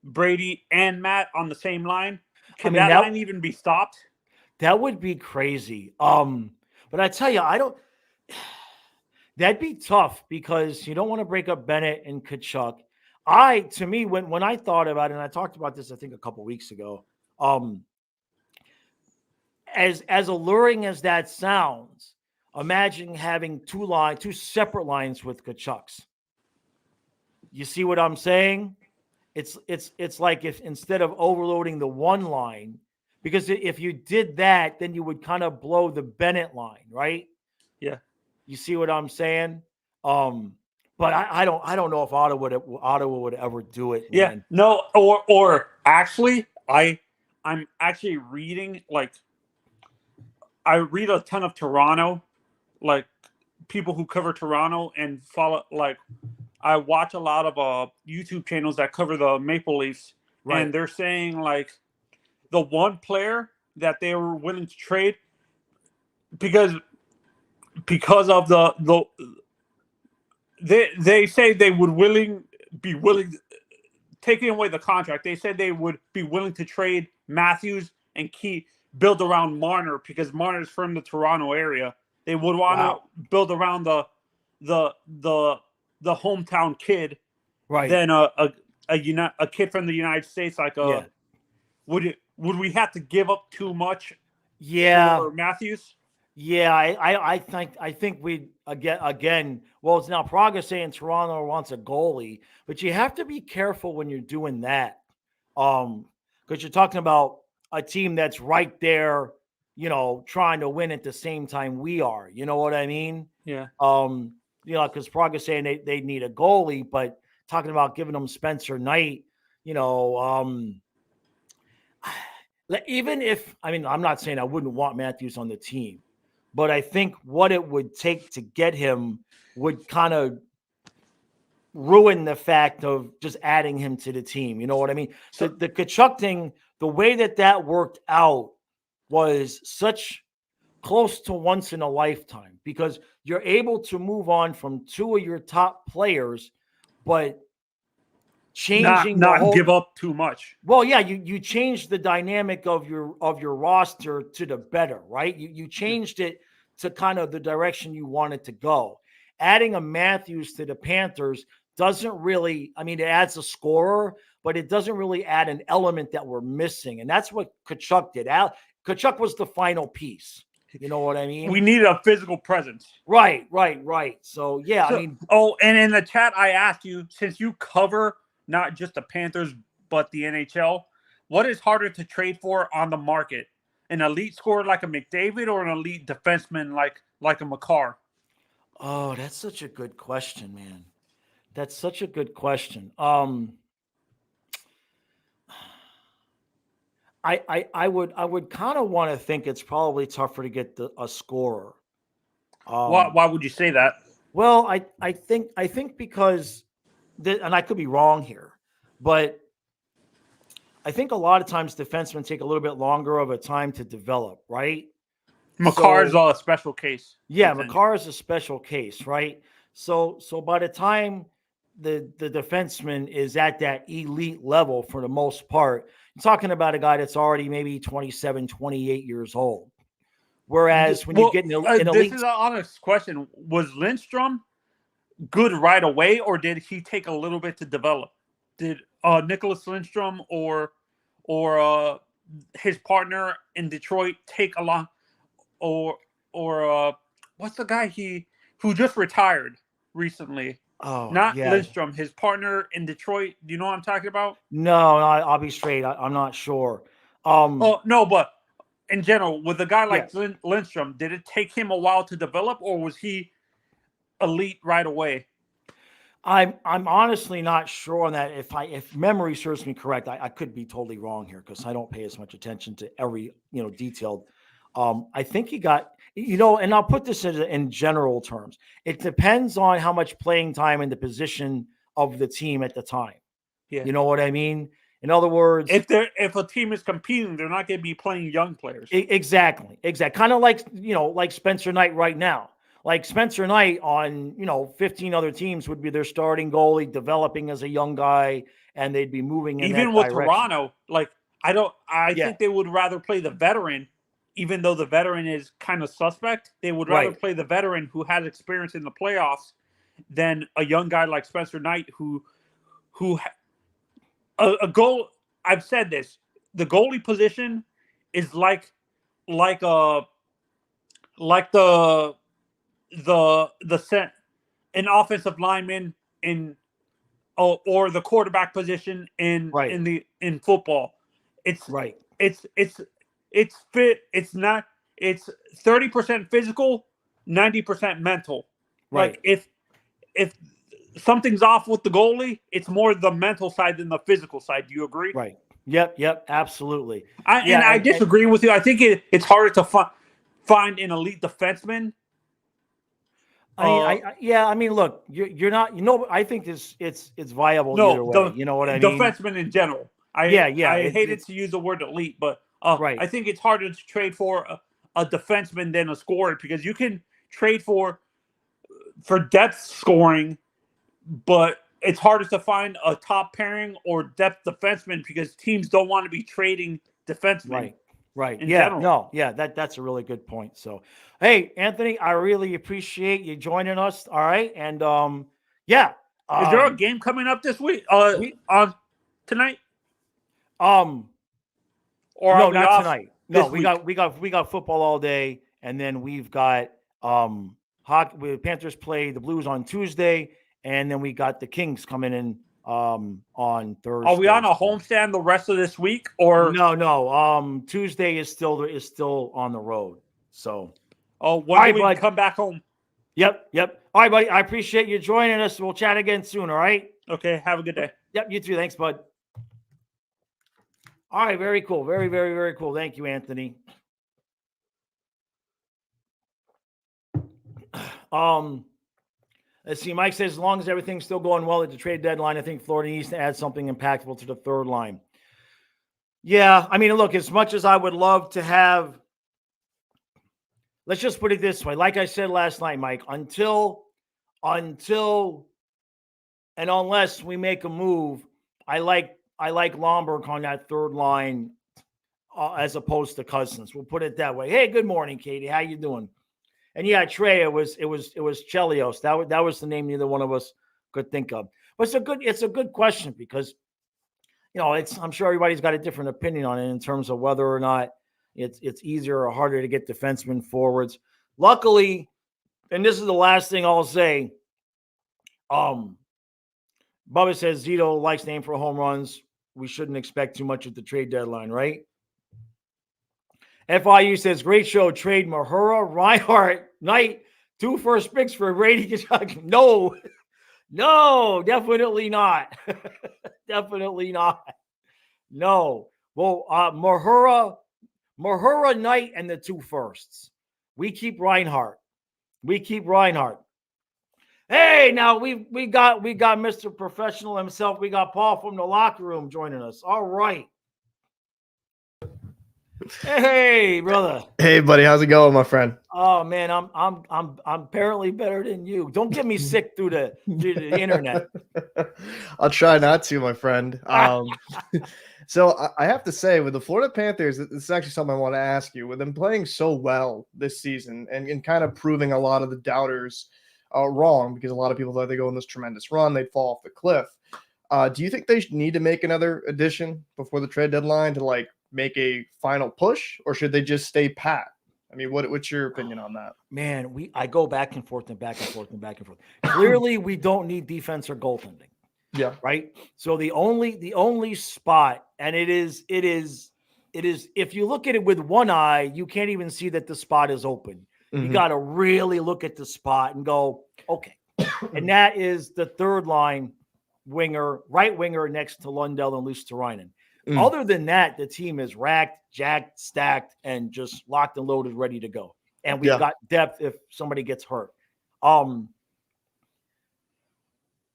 Brady, and Matt on the same line? Can that line even be stopped? That would be crazy. But I tell you, that'd be tough because you don't want to break up Bennett and Tkachuk. To me, when I thought about it, and I talked about this, I think a couple weeks ago, as alluring as that sounds, imagine having two separate lines with Tkachuks. You see what I'm saying? It's like if instead of overloading the one line, because if you did that, then you would kind of blow the Bennett line, right? Yeah. You see what I'm saying? But I don't know if Ottawa would ever do it. Yeah. Man. No. Or actually, I'm actually reading, like, I read a ton of Toronto, like people who cover Toronto and follow. Like, I watch a lot of YouTube channels that cover the Maple Leafs, right. And they're saying like the one player that they were willing to trade because of the they say they would be willing taking away the contract. They said they would be willing to trade Matthews and build around Marner because Marner's from the Toronto area. They would want to build around the hometown kid, right? Than a kid from the United States. Like would we have to give up too much? Yeah, for Matthews. Yeah, I think we again. Well, it's now Praga saying Toronto wants a goalie, but you have to be careful when you're doing that, because you're talking about a team that's right there, trying to win at the same time we are. You know what I mean? Yeah. Because Praga saying they need a goalie, but talking about giving them Spencer Knight, even if I'm not saying I wouldn't want Matthews on the team. But I think what it would take to get him would kind of ruin the fact of just adding him to the team. You know what I mean? So the Tkachuk thing, the way that worked out was such close to once in a lifetime because you're able to move on from two of your top players, but changing the Not whole. give up too much. Well, yeah, you changed the dynamic of your roster to the better, right? You changed it to kind of the direction you wanted to go. Adding a Matthews to the Panthers doesn't really, I mean, it adds a scorer, but it doesn't really add an element that we're missing. And that's what Kachuk did. Kachuk was the final piece. You know what I mean? We needed a physical presence. Right. So, yeah, So, I mean. Oh, and in the chat, I asked you, since you cover not just the Panthers, but the NHL, what is harder to trade for on the market? An elite scorer like a McDavid or an elite defenseman like a McCarr? Oh, that's such a good question, man. That's such a good question. I would kind of want to think it's probably tougher to get a scorer. Why would you say that? Well, I think because, and I could be wrong here, but I think a lot of times defensemen take a little bit longer of a time to develop, right? McCarr's a special case. Yeah, McCarr is a special case, right? So by the time the defenseman is at that elite level for the most part, you're talking about a guy that's already maybe 27, 28 years old. Whereas when you get in elite... This is an honest question. Was Lindstrom good right away, or did he take a little bit to develop? Did Nicholas Lindstrom or his partner in Detroit take a long... Or what's the guy who just retired recently? Oh, not yeah. Lindstrom, his partner in Detroit. Do you know what I'm talking about? No, I'll be straight. I'm not sure. No, but in general, with a guy like Yeah. Lindstrom, did it take him a while to develop, or was he elite right away? I'm honestly not sure on that. If memory serves me correct, I could be totally wrong here because I don't pay as much attention to every detailed. I think he got, and I'll put this in general terms. It depends on how much playing time and the position of the team at the time. Yeah. You know what I mean? In other words, if a team is competing, they're not going to be playing young players. Exactly. Kind of like Spencer Knight right now. Like Spencer Knight on 15 other teams would be their starting goalie, developing as a young guy, and they'd be moving in even that with direction. Toronto. Like I think they would rather play the veteran, even though the veteran is kind of suspect. They would rather play the veteran who has experience in the playoffs than a young guy like Spencer Knight who a goal. I've said this. The goalie position is like the set an offensive lineman in or the quarterback position in football. It's fit. It's not. It's 30% physical, 90% mental. Right. Like if something's off with the goalie, it's more the mental side than the physical side. Do you agree? Right. Yep. Absolutely. I disagree with you. I think it's harder to find an elite defenseman. I mean, look, you're not. I think it's viable either way. You know what I mean? Defenseman in general. I hated to use the word elite, but I think it's harder to trade for a defenseman than a scorer because you can trade for depth scoring, but it's harder to find a top pairing or depth defenseman because teams don't want to be trading defensemen. Right. General. No. Yeah. That's a really good point. So, hey, Anthony, I really appreciate you joining us. All right, and is there a game coming up this week? On tonight? Or no, not tonight. No, we week? got football all day, and then we've got hockey. Panthers play the Blues on Tuesday, and then we got the Kings coming in on Thursday. Are we on a homestand the rest of this week, or no? Tuesday is still on the road. So, when do we come back home? Yep. All right, buddy. I appreciate you joining us. We'll chat again soon. All right. Okay. Have a good day. Yep. You too. Thanks, bud. All right. Very cool. Very, very, very cool. Thank you, Anthony. Let's see. Mike says, as long as everything's still going well at the trade deadline, I think Florida needs to add something impactful to the third line. Yeah. I mean, look, as much as I would love to have let's just put it this way. Like I said last night, Mike, until and unless we make a move, I like Lomberg on that third line as opposed to Cousins. We'll put it that way. Hey, good morning, Katie. How you doing? And yeah, Trey, it was Chelios. That was the name neither one of us could think of. But it's a good question because I'm sure everybody's got a different opinion on it in terms of whether or not it's easier or harder to get defensemen forwards. Luckily, and this is the last thing I'll say. Bubba says Zito likes name for home runs. We shouldn't expect too much at the trade deadline, right? FIU says, great show. Trade Mahura, Reinhardt, Knight, 2 first picks for Brady. No, definitely not. Definitely not. No. Well, Mahura, Knight, and the 2 firsts. We keep Reinhardt. Hey, now we got Mr. Professional himself. We got Paul from the locker room joining us. All right. Hey, brother. Hey, buddy. How's it going, my friend? Oh man, I'm apparently better than you. Don't get me sick through the internet. I'll try not to, my friend. So I have to say, with the Florida Panthers, this is actually something I want to ask you. With them playing so well this season and kind of proving a lot of the doubters wrong, because a lot of people thought they go on this tremendous run, they'd fall off the cliff. Do you think they need to make another addition before the trade deadline to make a final push, or should they just stay pat? I mean, what's your opinion on that? Man, I go back and forth and back and forth and back and forth. Clearly, we don't need defense or goaltending. Yeah. Right. So the only spot, and it is if you look at it with one eye, you can't even see that the spot is open. Mm-hmm. You got to really look at the spot and go, okay. And that is the third line winger, right winger next to Lundell and Luosterainen. Other than that, the team is racked, jacked, stacked, and just locked and loaded, ready to go. And we've got depth if somebody gets hurt.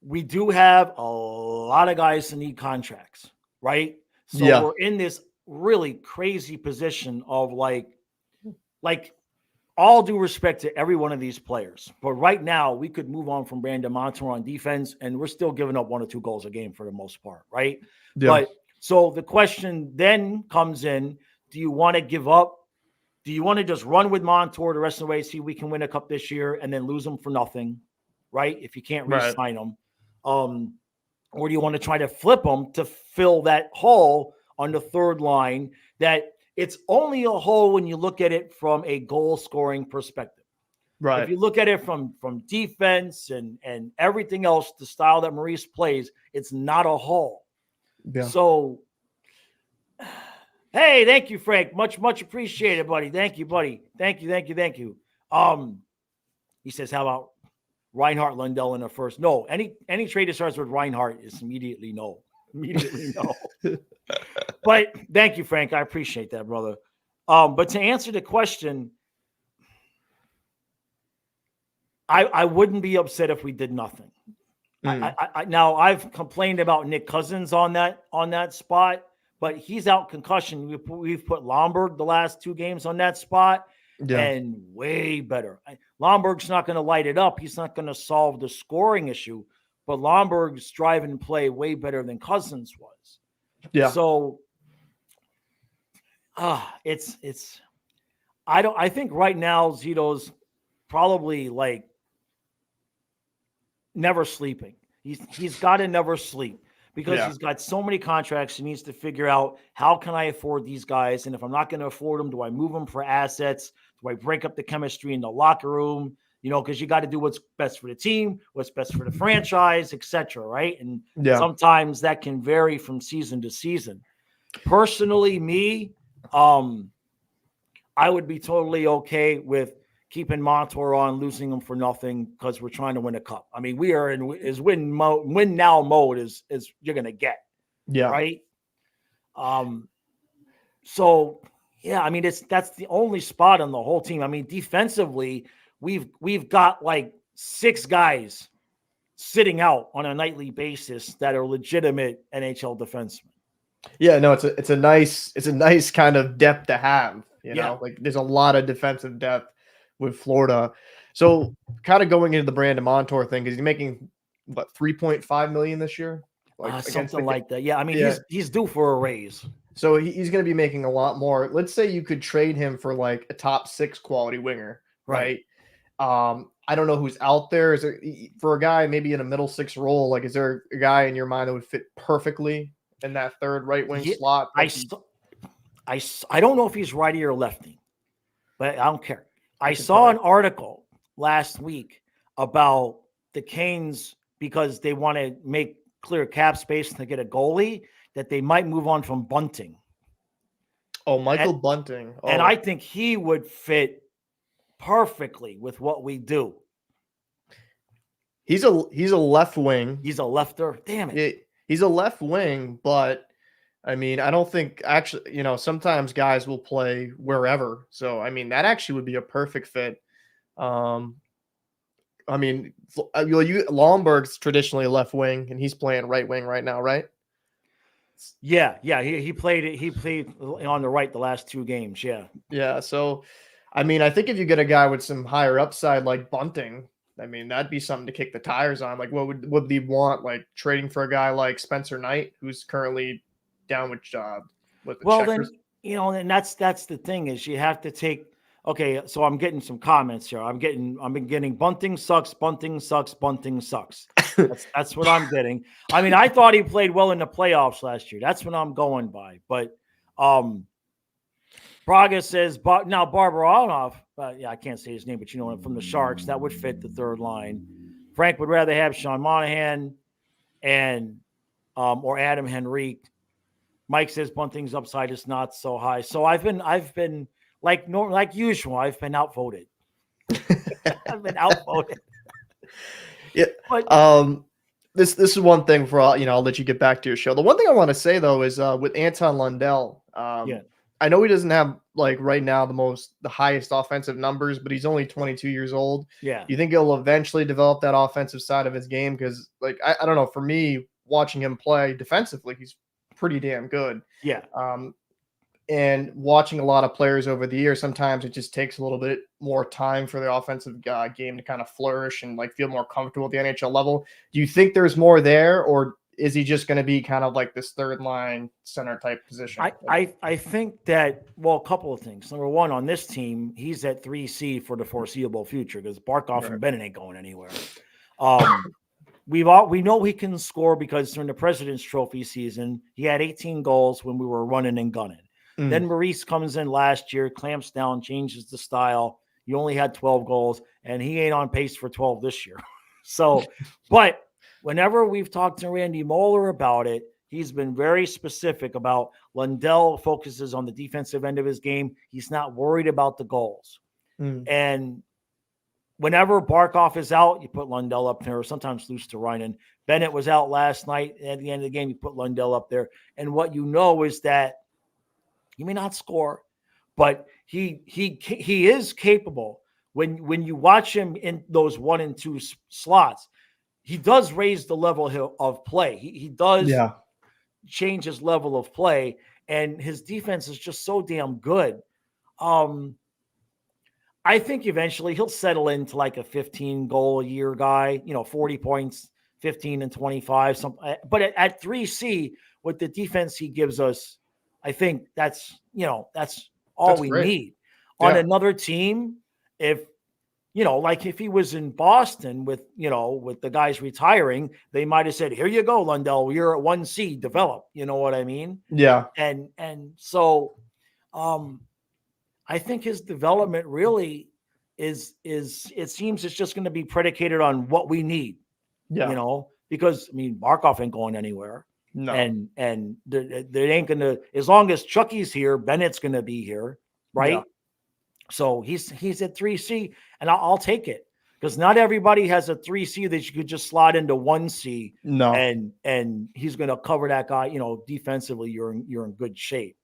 We do have a lot of guys that need contracts, right? So we're in this really crazy position of like all due respect to every one of these players. But right now, we could move on from Brandon Montour on defense, and we're still giving up 1 or 2 goals a game for the most part, right? Yeah. But so the question then comes in, do you want to give up? Do you want to just run with Montour the rest of the way, see if we can win a cup this year and then lose him for nothing, right? If you can't re-sign him. Or do you want to try to flip him to fill that hole on the third line that it's only a hole when you look at it from a goal-scoring perspective. Right. If you look at it from defense and everything else, the style that Maurice plays, it's not a hole. Yeah. So, hey, thank you, Frank. Much appreciated, buddy. Thank you, buddy. Thank you. He says, how about Reinhardt, Lundell in the first? No, any trade that starts with Reinhardt is immediately no. But thank you, Frank. I appreciate that, brother. But to answer the question, I wouldn't be upset if we did nothing. Now I've complained about Nick Cousins on that spot, but he's out concussion. We've put Lomberg the last 2 games on that spot, and way better. Lomberg's not going to light it up. He's not going to solve the scoring issue, but Lomberg's drive and play way better than Cousins was. Yeah. So, I think right now Zito's probably never sleeping. He's got to never sleep because he's got so many contracts. He needs to figure out, how can I afford these guys? And if I'm not going to afford them, do I move them for assets? Do I break up the chemistry in the locker room? Because you got to do what's best for the team, what's best for the franchise, etc. Right? And sometimes that can vary from season to season. Personally, me, I would be totally okay with keeping Montour on, losing him for nothing because we're trying to win a cup. I mean, we are in win now mode is you're gonna get. Yeah. Right. So yeah, I mean that's the only spot on the whole team. I mean, defensively, we've got 6 guys sitting out on a nightly basis that are legitimate NHL defensemen. Yeah, no, it's a nice kind of depth to have. You know, there's a lot of defensive depth with Florida. So kind of going into the Brandon Montour thing, because he's making what 3.5 million this year, like against Something like that. Yeah, I mean Yeah. he's due for a raise. So he's going to be making a lot more. Let's say you could trade him for like a top 6 quality winger, right? I don't know who's out there. Is there for a guy maybe in a middle 6 role? Like, is there a guy in your mind that would fit perfectly in that third right wing Yeah, slot? I don't know if he's righty or lefty, but I don't care. I saw an article last week about the Canes because they want to make clear cap space to get a goalie that they might move on from Bunting. Oh, Michael Bunting. Oh. And I think he would fit perfectly with what we do. He's a left wing. He's a lefter. Damn it. He's a left wing, but I mean, I don't think actually, sometimes guys will play wherever. So, I mean, that actually would be a perfect fit. I mean, Lomberg's traditionally a left wing, and he's playing right wing right now, right? Yeah. He played on the right the last 2 games. Yeah. Yeah. So, I mean, I think if you get a guy with some higher upside like Bunting, I mean, that'd be something to kick the tires on. Like, what would they want? Like trading for a guy like Spencer Knight, who's currently down with the Checkers? Then and that's the thing is you have to take. Okay, so I'm getting some comments here. I've been getting Bunting sucks. That's what I'm getting. I mean, I thought he played well in the playoffs last year. That's what I'm going by. But Braga says, but now Barbaronov, I can't say his name, but from the Sharks, that would fit the third line. Frank would rather have Sean Monahan and or Adam Henrique. Mike says Bunting's upside is not so high. So I've been like usual. I've been outvoted. Yeah. But this is one thing for all. I'll let you get back to your show. The one thing I want to say though is with Anton Lundell. I know he doesn't have right now the highest offensive numbers, but he's only 22 years old. Yeah. You think he'll eventually develop that offensive side of his game? Because I don't know, for me watching him play defensively, he's pretty damn good. Yeah. And watching a lot of players over the years, sometimes it just takes a little bit more time for the offensive game to kind of flourish and feel more comfortable at the NHL level. Do you think there's more there, or is he just going to be kind of like this third line center type position? I think that, a couple of things. Number one, on this team, he's at 3C for the foreseeable future because Barkov and Bennett ain't going anywhere. We know he can score because during the President's Trophy season, he had 18 goals when we were running and gunning. Then Maurice comes in last year, clamps down, changes the style. He only had 12 goals, and he ain't on pace for 12 this year. So, but whenever we've talked to Randy Moeller about it, he's been very specific about Lundell focuses on the defensive end of his game. He's not worried about the goals. And whenever Barkov is out, you put Lundell up there, or sometimes Luosterainen. Bennett was out last night. At the end of the game, you put Lundell up there. And what you know is that he may not score, but he is capable. When you watch him in those 1 and 2 slots, he does raise the level of play. He does change his level of play, and his defense is just so damn good. I think eventually he'll settle into like a 15 goal a year guy, 40 points, 15 and 25, something. But at 3C with the defense he gives us, I think that's all we need. On another team, if he was in Boston with the guys retiring, they might have said, "Here you go, Lundell, you're at 1C, develop." You know what I mean? Yeah. And so I think his development really is it seems it's just going to be predicated on what we need. Yeah. Because Barkov ain't going anywhere. No. And they ain't going to, as long as Chucky's here, Bennett's going to be here, right? Yeah. So he's at 3C, and I'll take it because not everybody has a 3C that you could just slot into 1C. No, and he's going to cover that guy. Defensively, you're in good shape.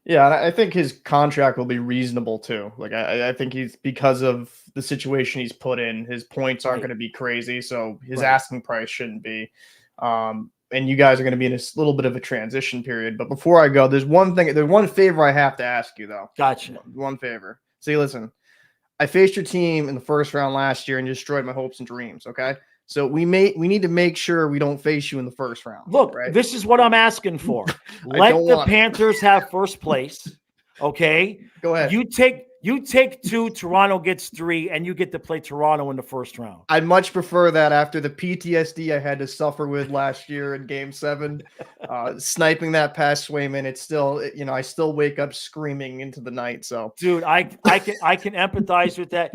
Yeah, and I think his contract will be reasonable too. I think he's, because of the situation he's put in, his points aren't going to be crazy, so his asking price shouldn't be. And you guys are going to be in a little bit of a transition period. But before I go, there's one favor I have to ask you, though. Gotcha. One favor. See, listen, I faced your team in the first round last year and destroyed my hopes and dreams. Okay. So we need to make sure we don't face you in the first round. Look, right? this is what I'm asking for. I Let don't the want it. Panthers have first place. Okay. Go ahead. You take 2, Toronto gets 3, and you get to play Toronto in the first round. I'd much prefer that after the PTSD I had to suffer with last year in Game 7, sniping that past Swayman. It's still, I still wake up screaming into the night. So, Dude, I can empathize with that.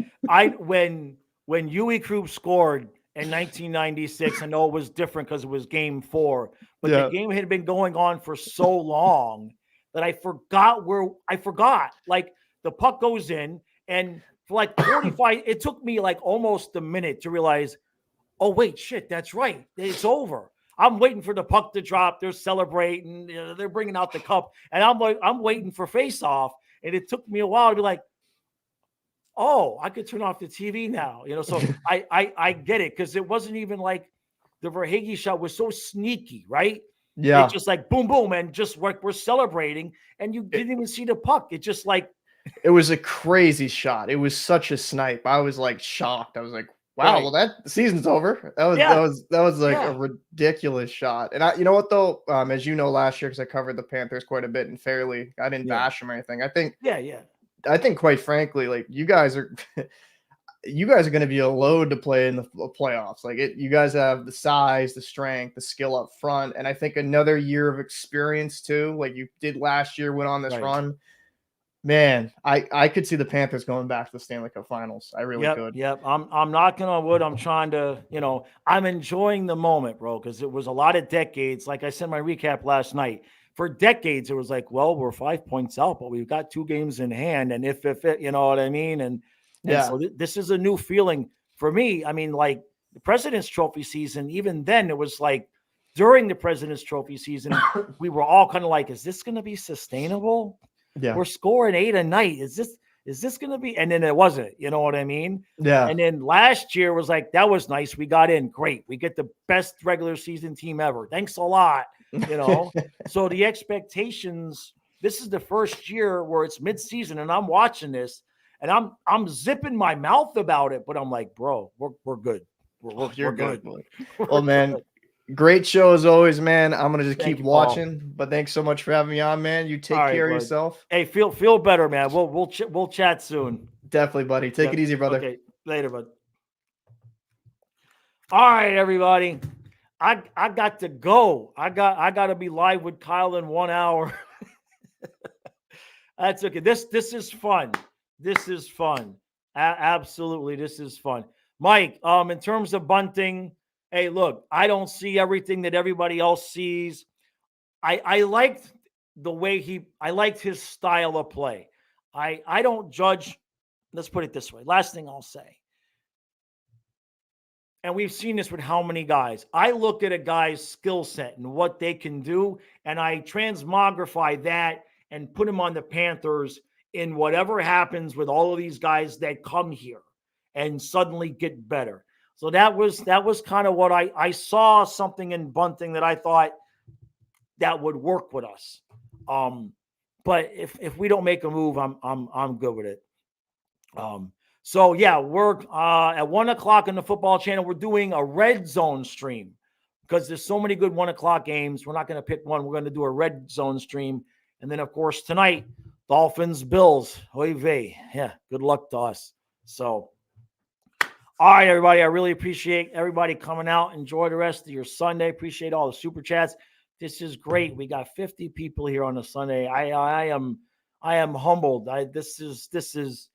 When Huey Krupp scored in 1996, I know it was different because it was Game 4, but the game had been going on for so long that I forgot. Like, the puck goes in, and for like 45, it took me like almost a minute to realize, oh, wait, shit, that's right. It's over. I'm waiting for the puck to drop. They're celebrating. They're bringing out the cup. And I'm waiting for face-off. And it took me a while to be like, oh, I could turn off the TV now. So I get it, because it wasn't even like the Verhaeghe shot was so sneaky, right? yeah. It's just like boom, boom, and just like we're celebrating, and you didn't even see the puck. It just like, It was a crazy shot. It was such a snipe. I was like shocked. I was like, wow, Right. well, the season's over. That was like a ridiculous shot. And you know what though? As you know, last year, because I covered the Panthers quite a bit and fairly, I didn't bash them or anything. I think quite frankly, like you guys are going to be a load to play in the playoffs. Like you guys have the size, the strength, the skill up front. And I think another year of experience too, like you did last year, went on this run. Man, I could see the Panthers going back to the Stanley Cup Finals. I really could. Yep. I'm knocking on wood. I'm trying to, I'm enjoying the moment, bro, because it was a lot of decades. Like I said in my recap last night, for decades, it was like, well, we're 5 points out, but we've got 2 games in hand. And if it, you know what I mean? And so this is a new feeling for me. I mean, like the President's Trophy season, even then it was like during the President's Trophy season, we were all kind of like, is this going to be sustainable? Yeah. We're scoring 8 a night. Is this going to be? And then it wasn't, you know what I mean? Yeah. And then last year was like, that was nice. We got in. Great. We get the best regular season team ever. Thanks a lot. So the expectations, this is the first year where it's mid-season and I'm watching this and I'm zipping my mouth about it, but I'm like, bro, we're good. We're good. Well, man, great show as always, man. I'm gonna just keep watching. Paul. But thanks so much for having me on, man. You take care of yourself. Hey, feel better, man. We'll chat soon. Definitely, buddy. Take it easy, brother. Okay, later, bud. All right, everybody. I got to go. I got to be live with Kyle in 1 hour. That's okay. This is fun. This is fun. Absolutely, this is fun. Mike, in terms of bunting. Hey, look, I don't see everything that everybody else sees. I liked the way I liked his style of play. I don't judge. Let's put it this way. Last thing I'll say. And we've seen this with how many guys. I look at a guy's skill set and what they can do, and I transmogrify that and put him on the Panthers in whatever happens with all of these guys that come here and suddenly get better. So that was kind of what I saw something in bunting that I thought that would work with us. But if we don't make a move, I'm good with it. So yeah, we're at 1 o'clock on the football channel. We're doing a red zone stream because there's so many good 1 o'clock games. We're not going to pick one. We're going to do a red zone stream. And then of course tonight, Dolphins, Bills. Oy vey. Yeah. Good luck to us. So, all right, everybody. I really appreciate everybody coming out. Enjoy the rest of your Sunday. Appreciate all the super chats. This is great. We got 50 people here on a Sunday. I am humbled. This is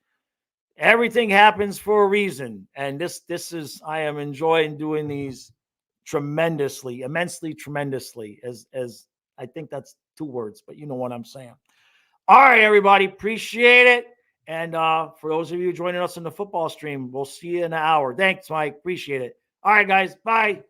everything happens for a reason. And this is, I am enjoying doing these immensely, tremendously, as I think that's 2 words, but you know what I'm saying. All right, everybody. Appreciate it. And for those of you joining us in the football stream, we'll see you in an hour. Thanks, Mike. Appreciate it. All right, guys. Bye.